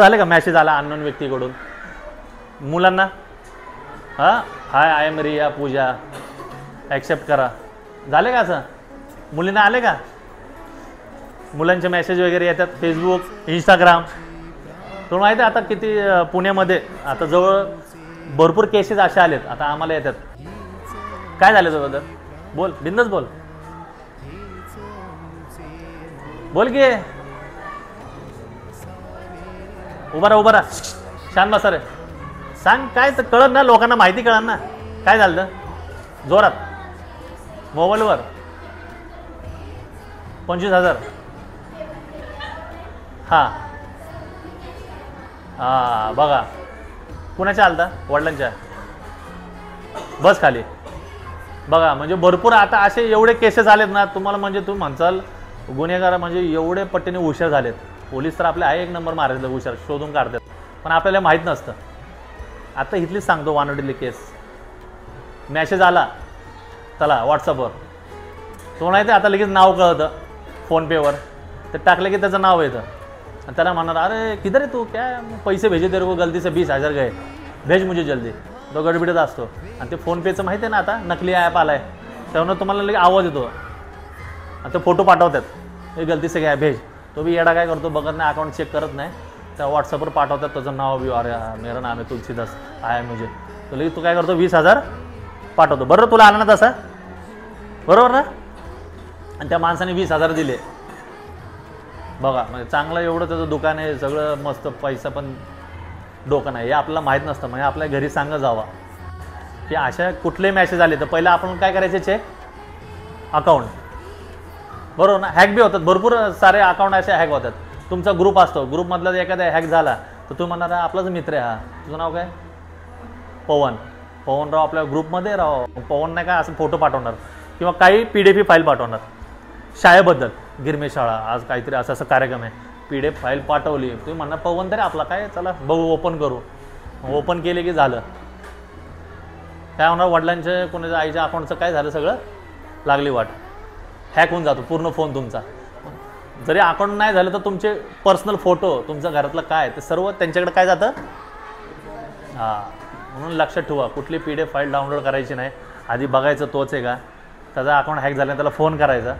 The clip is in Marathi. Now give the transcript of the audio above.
झाले का मेसेज आला अननोन व्यक्तीकडून मुलांना? हां, hi I am Riya Pooja accept करा. झाले का असं? मुलींना आले का? मुलांचे मेसेज वगैरे येतात फेसबुक, इंस्टाग्राम. तुम्हाला माहिती आहे आता किती पुण्यामध्ये आता जवळ भरपूर केसेस असे आलेत आता आम्हाला येतात. काय झालं त्याबद्दल? बोल, बिंदास बोल. बोल की. उभा राहा. शांत बसा रे. सांग काय तर कळत ना, लोकांना माहिती कळत ना काय झालं. जोरात मोबाईलवर 25,000. हां हां बघा कुणाच्या आलता? वडिलांच्या. बस खाली बघा. म्हणजे भरपूर आता असे एवढे केसेस आलेत ना तुम्हाला. म्हणजे तुम्ही म्हणचाल गुन्हेगार म्हणजे एवढे पट्टीने हुशार झालेत. पोलीस तर आपले आहे एक नंबर मारायचं हुशार, शोधून काढतात. पण आपल्याला माहीत नसतं. आता इथलीच सांगतो वानवडीतली केस. मॅसेज आला चला व्हॉट्सअपवर, तो नाही ते आता लगेच नाव कळतं फोनपेवर. ते टाकलं की त्याचं नाव येतं आणि त्याला म्हणणार अरे किधर आहे तू, क्या पैसे भेजे तेरे को गलती से 20,000 गए, भेज मुझे जल्दी. तो गडबडीत असतो. आणि ते फोनपेचं माहिती आहे ना आता नकली ॲप आला आहे, त्यामुळे तुम्हाला लगेच आवाज येतो आणि ते फोटो पाठवतात, हे गलती से गया भेज. तो भी येडा काय करतो, बघत नाही, अकाउंट चेक करत नाही, त्या व्हॉट्सअपवर पाठवतात त्याचं नाव बी. अरे मेरा नाम आहे तुलसीदास आहे मुझे. तो लगेच तू काय करतो 20,000 पाठवतो. बरोबर तुला आला ना तसा, बरोबर ना. आणि त्या माणसाने 20,000 दिले. बघा म्हणजे चांगलं एवढं त्याचं दुकान आहे, सगळं मस्त, पैसा पण डोकं नाही. हे आपल्याला माहीत नसतं. म्हणजे आपल्या घरी सांगत जावा की अशा कुठले मॅसेज आले तर पहिलं आपण काय करायचे, चेक अकाउंट. बरोबर ना. हॅक बी होतात, भरपूर सारे अकाउंट असे हॅक होतात. तुमचा ग्रुप असतो, ग्रुपमधला एखादा हॅक झाला तर तुम्ही म्हणणार आपलाच मित्र आहे हा, तुझं नाव काय? पवनराव आपल्या ग्रुपमध्ये राव. पवन नाही का असं फोटो पाठवणार किंवा काही PDF फाईल पाठवणार शाळेबद्दल. गिरमे शाळा आज काहीतरी असं असं कार्यक्रम आहे, PDF फाईल पाठवली. तुम्ही म्हणणार पवन तरी आपला काय, चला बघू ओपन करू. ओपन केले की झालं काय होणार, वडिलांच्या कोणाच्या आईच्या अकाउंटचं काय झालं सगळं लागली वाट. हॅक होऊन जातो पूर्ण फोन तुमचा. जरी अकाउंट नाही झालं तर तुमचे पर्सनल फोटो, तुमचं घरातलं काय ते सर्व त्यांच्याकडे काय जातं. हां, म्हणून लक्षात ठेवा कुठली PDF फाईल डाउनलोड करायची नाही. आधी बघायचं तोच आहे का, त्याचा अकाउंट हॅक झाला त्याला फोन करायचा.